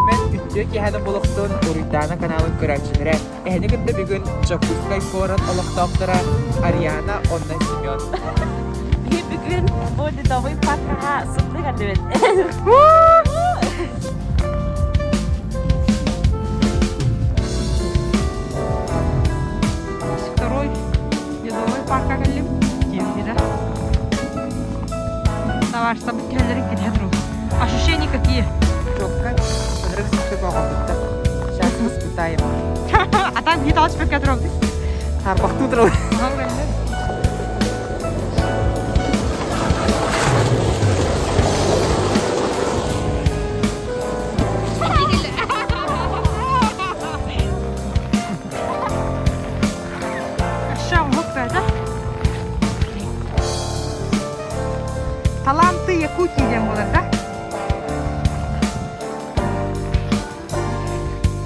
Мен үтчөй киһәне булыктын Уридана каналын көрәчиләре. Эһне гынды бүгүн Чокускай корат олохтоктора Ариана онна Семен. Бүгүн бу дидовый паркага сытлык адыбет. Второй дидовый паркка келдим. Кимдида. Товарищ событиялары кетет. Ощущения какие? Чокка рыбский богатый. Сейчас мы испытаем. А там не толчь по которому ты? А бахту трогай. Таланты Якутии дем булар, да?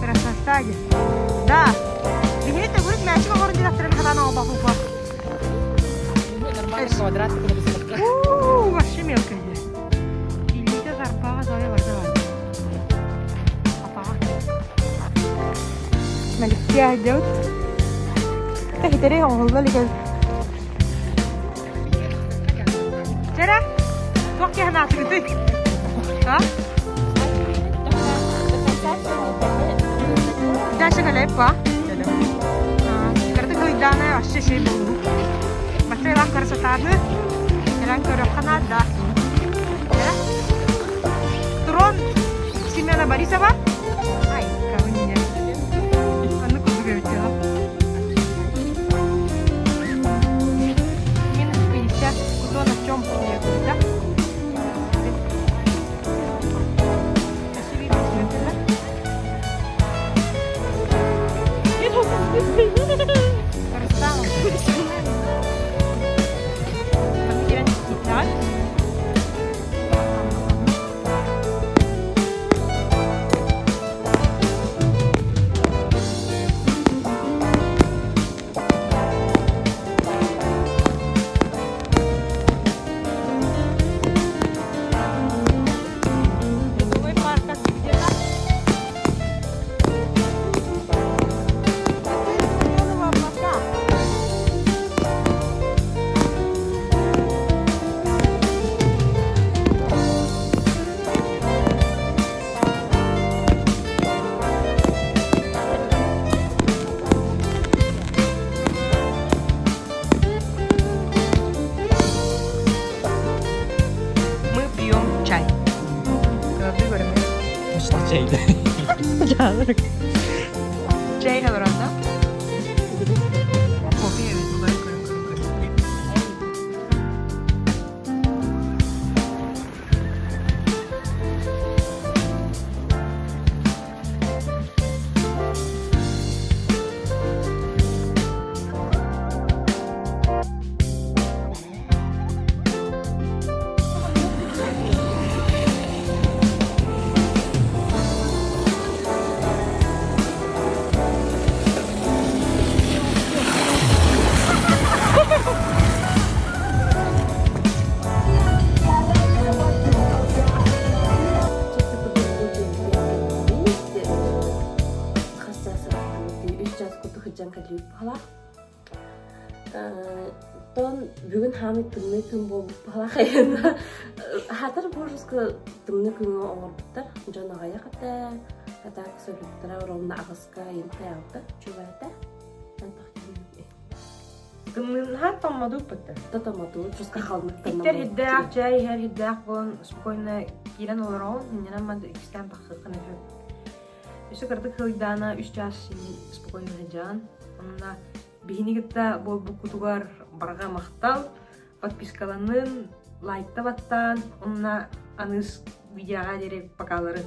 Красота. Да. Видите, говорит, мячик огород директора хатана оба хупа. Нормальный квадрат, как бы смотреть. Вообще мелкая. Илите зарпага зоя варда. Апага. Маликия идет. Так и тере он голда ликал. Чера? Токи хана тигти. Ha? Дальше галепа. Karena hujan ya, masih sih dulu. Masih langgar setane, langgar Kanada. Ya, turun sini ada baris apa? Hai, kawannya. Anu kudu gede. Ini spesial, kudu na чем ya kuda. Pemikiran kita. Chay kalau rasa, kopi ya itu baru keren. Тон бүгін хамид тымны күн болып бала қайында. Хатыр боржысқы тымны күні оңырбыттар. Жона ғая қата, қата көсөліттіра оралына ағысқа енті алды. Чубайда. Тымнын хат томаду бітті. Татамаду, жысқа қалмық. Иттер хиддәк, жай, хер хиддәк болын спокойно кирен олар оң. Ненен мады ikisten бақы қаны жөп. Үсі кірдік хылдана 3 жас спокойно жан. Онына бихини гитта бол букутугар барга мақтал, подпискаланын, лайкта баттан, онна аныс видеоға дерек бакалары